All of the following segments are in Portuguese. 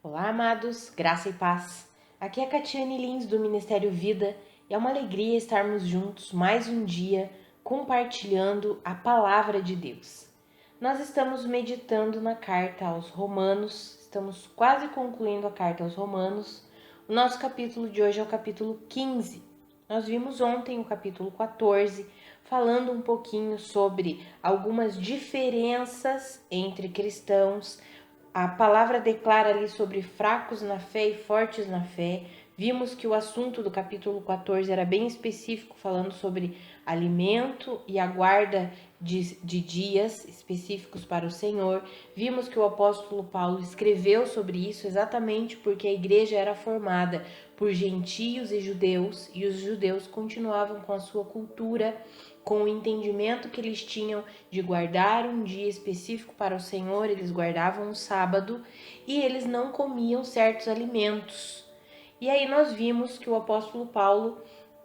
Olá, amados, graça e paz. Aqui é a Catiane Lins do Ministério Vida e é uma alegria estarmos juntos mais um dia compartilhando a palavra de Deus. Nós estamos meditando na carta aos Romanos, estamos quase concluindo a carta aos Romanos. O nosso capítulo de hoje é o capítulo 15. Nós vimos ontem o capítulo 14, falando um pouquinho sobre algumas diferenças entre cristãos. A palavra declara ali sobre fracos na fé e fortes na fé. Vimos que o assunto do capítulo 14 era bem específico, falando sobre alimento e a guarda de dias específicos para o Senhor. Vimos que o apóstolo Paulo escreveu sobre isso exatamente porque a igreja era formada por gentios e os judeus continuavam com a sua cultura, com o entendimento que eles tinham de guardar um dia específico para o Senhor. Eles guardavam o sábado e eles não comiam certos alimentos. E aí nós vimos que o apóstolo Paulo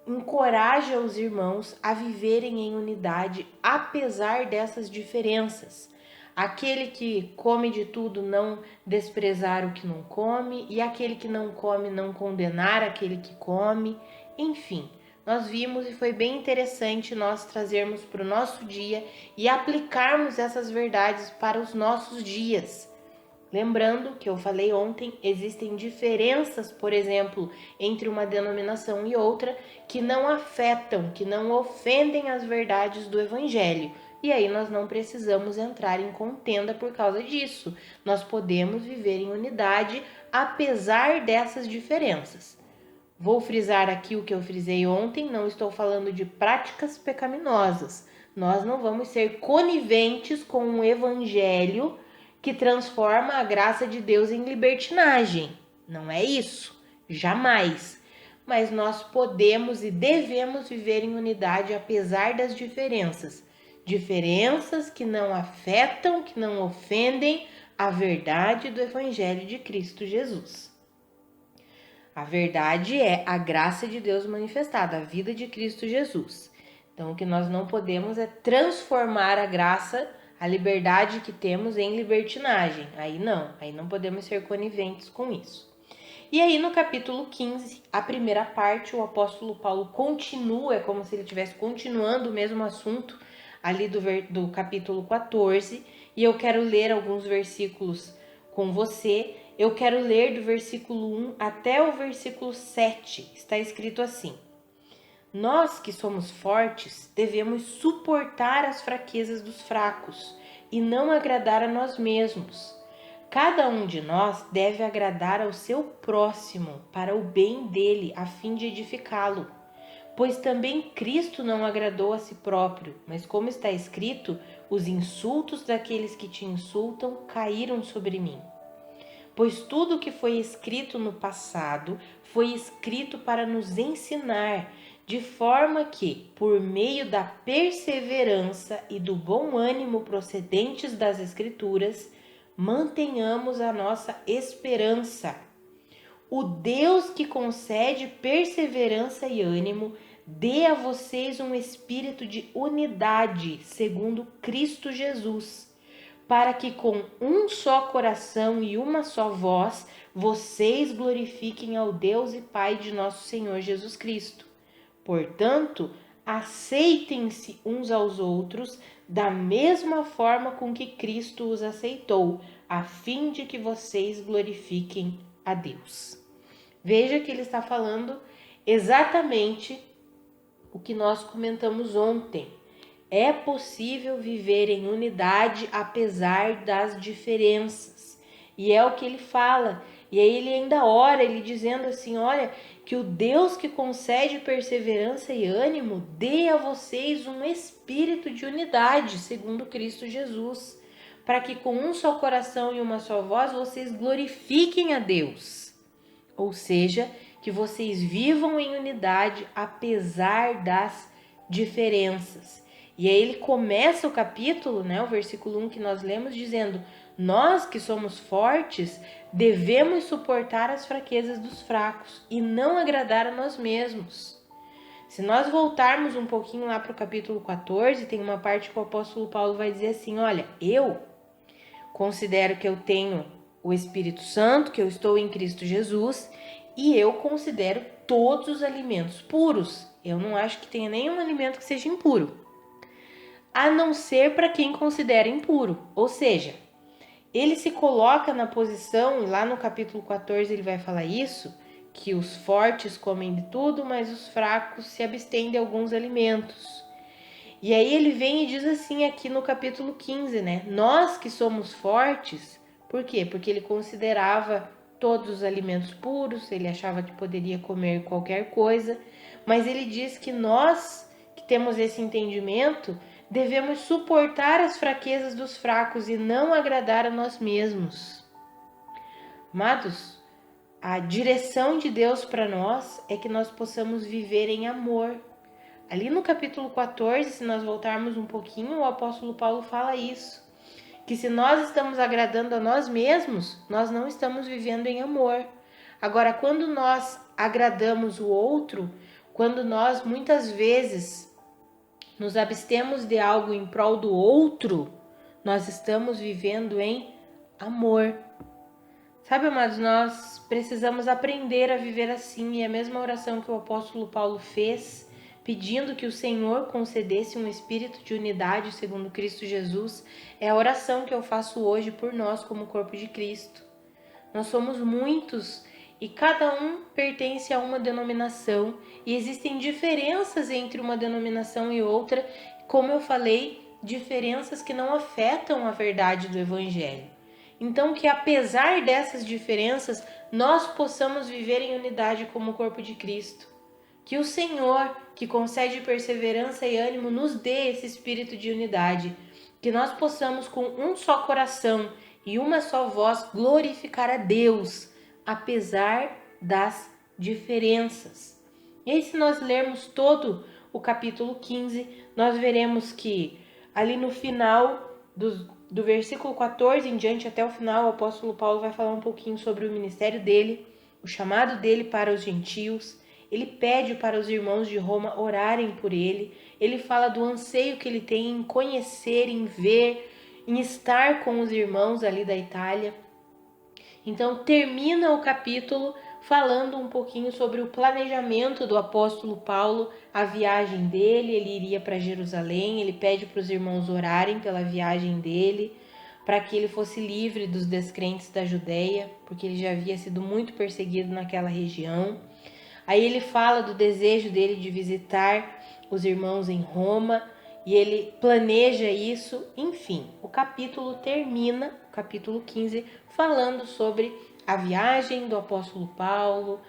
encoraja os irmãos a viverem em unidade, apesar dessas diferenças. Aquele que come de tudo não desprezar o que não come, e aquele que não come não condenar aquele que come. Enfim, nós vimos e foi bem interessante nós trazermos para o nosso dia e aplicarmos essas verdades para os nossos dias. Lembrando que eu falei ontem, existem diferenças, por exemplo, entre uma denominação e outra que não afetam, que não ofendem as verdades do Evangelho. E aí nós não precisamos entrar em contenda por causa disso. Nós podemos viver em unidade apesar dessas diferenças. Vou frisar aqui o que eu frisei ontem, não estou falando de práticas pecaminosas. Nós não vamos ser coniventes com um evangelho que transforma a graça de Deus em libertinagem. Não é isso, jamais. Mas nós podemos e devemos viver em unidade apesar das diferenças. Diferenças que não afetam, que não ofendem a verdade do evangelho de Cristo Jesus. A verdade é a graça de Deus manifestada, a vida de Cristo Jesus. Então, o que nós não podemos é transformar a graça, a liberdade que temos em libertinagem. Aí não podemos ser coniventes com isso. E aí, no capítulo 15, a primeira parte, o apóstolo Paulo continua, é como se ele estivesse continuando o mesmo assunto ali do capítulo 14. E eu quero ler alguns versículos com você. Eu quero ler do versículo 1 até o versículo 7. Está escrito assim: Nós que somos fortes devemos suportar as fraquezas dos fracos e não agradar a nós mesmos. Cada um de nós deve agradar ao seu próximo para o bem dele, a fim de edificá-lo. Pois também Cristo não agradou a si próprio, mas como está escrito, os insultos daqueles que te insultam caíram sobre mim. Pois tudo o que foi escrito no passado foi escrito para nos ensinar, de forma que, por meio da perseverança e do bom ânimo procedentes das Escrituras, mantenhamos a nossa esperança. O Deus que concede perseverança e ânimo, dê a vocês um espírito de unidade, segundo Cristo Jesus, para que com um só coração e uma só voz, vocês glorifiquem ao Deus e Pai de nosso Senhor Jesus Cristo. Portanto, aceitem-se uns aos outros da mesma forma com que Cristo os aceitou, a fim de que vocês glorifiquem a Deus. Veja que ele está falando exatamente o que nós comentamos ontem. É possível viver em unidade apesar das diferenças. E é o que ele fala. E aí ele ainda ora, ele dizendo assim, olha, que o Deus que concede perseverança e ânimo dê a vocês um espírito de unidade, segundo Cristo Jesus, para que com um só coração e uma só voz vocês glorifiquem a Deus. Ou seja, que vocês vivam em unidade apesar das diferenças. E aí ele começa o capítulo, né, o versículo 1 que nós lemos, dizendo: nós que somos fortes devemos suportar as fraquezas dos fracos e não agradar a nós mesmos. Se nós voltarmos um pouquinho lá para o capítulo 14, tem uma parte que o apóstolo Paulo vai dizer assim, olha, eu considero que eu tenho o Espírito Santo, que eu estou em Cristo Jesus, e eu considero todos os alimentos puros. Eu não acho que tenha nenhum alimento que seja impuro, a não ser para quem considera impuro. Ou seja, ele se coloca na posição, e lá no capítulo 14 ele vai falar isso, que os fortes comem de tudo, mas os fracos se abstêm de alguns alimentos. E aí ele vem e diz assim aqui no capítulo 15, né? Nós que somos fortes, por quê? Porque ele considerava todos os alimentos puros, ele achava que poderia comer qualquer coisa, mas ele diz que nós que temos esse entendimento devemos suportar as fraquezas dos fracos e não agradar a nós mesmos. Amados, a direção de Deus para nós é que nós possamos viver em amor. Ali no capítulo 14, se nós voltarmos um pouquinho, o apóstolo Paulo fala isso, que se nós estamos agradando a nós mesmos, nós não estamos vivendo em amor. Agora, quando nós agradamos o outro, quando nós muitas vezes nos abstemos de algo em prol do outro, nós estamos vivendo em amor. Sabe, amados, nós precisamos aprender a viver assim, e a mesma oração que o apóstolo Paulo fez, pedindo que o Senhor concedesse um espírito de unidade segundo Cristo Jesus, é a oração que eu faço hoje por nós como corpo de Cristo. Nós somos muitos e cada um pertence a uma denominação, e existem diferenças entre uma denominação e outra, como eu falei, diferenças que não afetam a verdade do Evangelho. Então, que apesar dessas diferenças, nós possamos viver em unidade como o corpo de Cristo. Que o Senhor, que concede perseverança e ânimo, nos dê esse espírito de unidade. Que nós possamos, com um só coração e uma só voz, glorificar a Deus, apesar das diferenças. E aí, se nós lermos todo o capítulo 15, nós veremos que ali no final do versículo 14 em diante até o final, o apóstolo Paulo vai falar um pouquinho sobre o ministério dele, o chamado dele para os gentios. Ele pede para os irmãos de Roma orarem por ele. Ele fala do anseio que ele tem em conhecer, em ver, em estar com os irmãos ali da Itália. Então termina o capítulo falando um pouquinho sobre o planejamento do apóstolo Paulo, a viagem dele. Ele iria para Jerusalém, ele pede para os irmãos orarem pela viagem dele, para que ele fosse livre dos descrentes da Judéia, porque ele já havia sido muito perseguido naquela região. Aí ele fala do desejo dele de visitar os irmãos em Roma, e ele planeja isso. Enfim, o capítulo termina, o capítulo 15, falando sobre a viagem do apóstolo Paulo,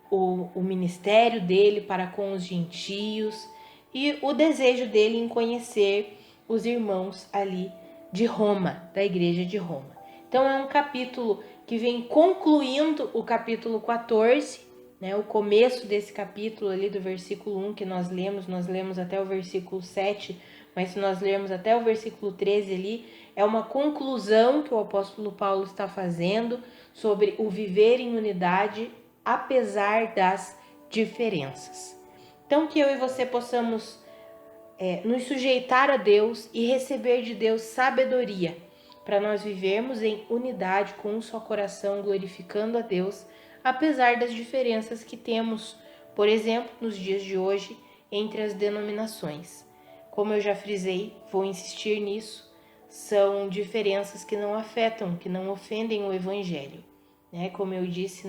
o ministério dele para com os gentios e o desejo dele em conhecer os irmãos ali de Roma, da igreja de Roma. Então é um capítulo que vem concluindo o capítulo 14, né? O começo desse capítulo ali do versículo 1 que nós lemos até o versículo 7, mas se nós lermos até o versículo 13 ali, é uma conclusão que o apóstolo Paulo está fazendo sobre o viver em unidade apesar das diferenças. Então que eu e você possamos nos sujeitar a Deus e receber de Deus sabedoria para nós vivermos em unidade com um só coração, glorificando a Deus, apesar das diferenças que temos, por exemplo, nos dias de hoje, entre as denominações. Como eu já frisei, vou insistir nisso, são diferenças que não afetam, que não ofendem o Evangelho. Né? Como eu disse,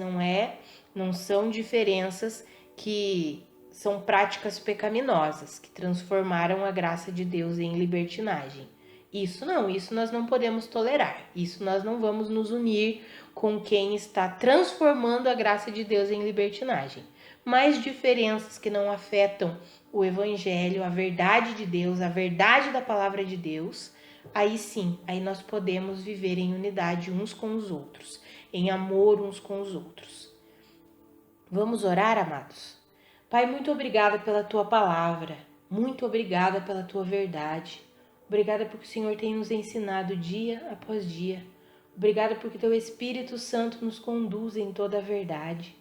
não são diferenças que são práticas pecaminosas, que transformaram a graça de Deus em libertinagem. Isso nós não podemos tolerar. Isso nós não vamos nos unir com quem está transformando a graça de Deus em libertinagem. Mas diferenças que não afetam o Evangelho, a verdade de Deus, a verdade da palavra de Deus, aí sim, aí nós podemos viver em unidade uns com os outros, em amor uns com os outros. Vamos orar, amados? Pai, muito obrigada pela Tua palavra, muito obrigada pela Tua verdade. Obrigada porque o Senhor tem nos ensinado dia após dia. Obrigada porque Teu Espírito Santo nos conduz em toda a verdade.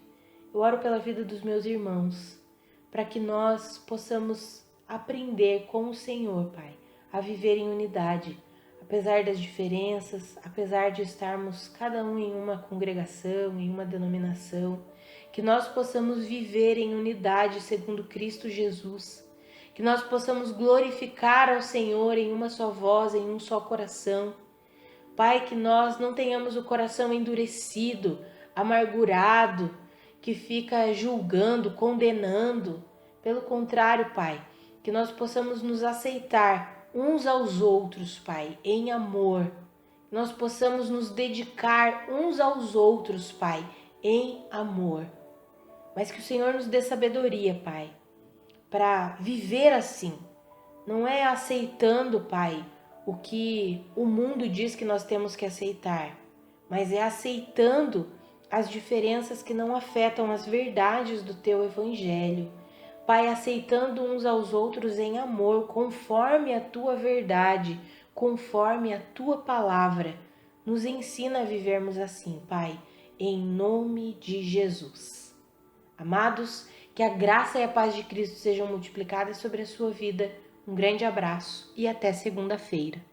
Eu oro pela vida dos meus irmãos, para que nós possamos aprender com o Senhor, Pai, a viver em unidade, apesar das diferenças, apesar de estarmos cada um em uma congregação, em uma denominação, que nós possamos viver em unidade segundo Cristo Jesus, que nós possamos glorificar ao Senhor em uma só voz, em um só coração. Pai, que nós não tenhamos o coração endurecido, amargurado, que fica julgando, condenando. Pelo contrário, Pai, que nós possamos nos aceitar uns aos outros, Pai, em amor. Que nós possamos nos dedicar uns aos outros, Pai, em amor. Mas que o Senhor nos dê sabedoria, Pai, para viver assim. Não é aceitando, Pai, o que o mundo diz que nós temos que aceitar, mas é aceitando as diferenças que não afetam as verdades do Teu Evangelho. Pai, aceitando uns aos outros em amor, conforme a Tua verdade, conforme a Tua palavra. Nos ensina a vivermos assim, Pai, em nome de Jesus. Amados, que a graça e a paz de Cristo sejam multiplicadas sobre a sua vida. Um grande abraço e até segunda-feira.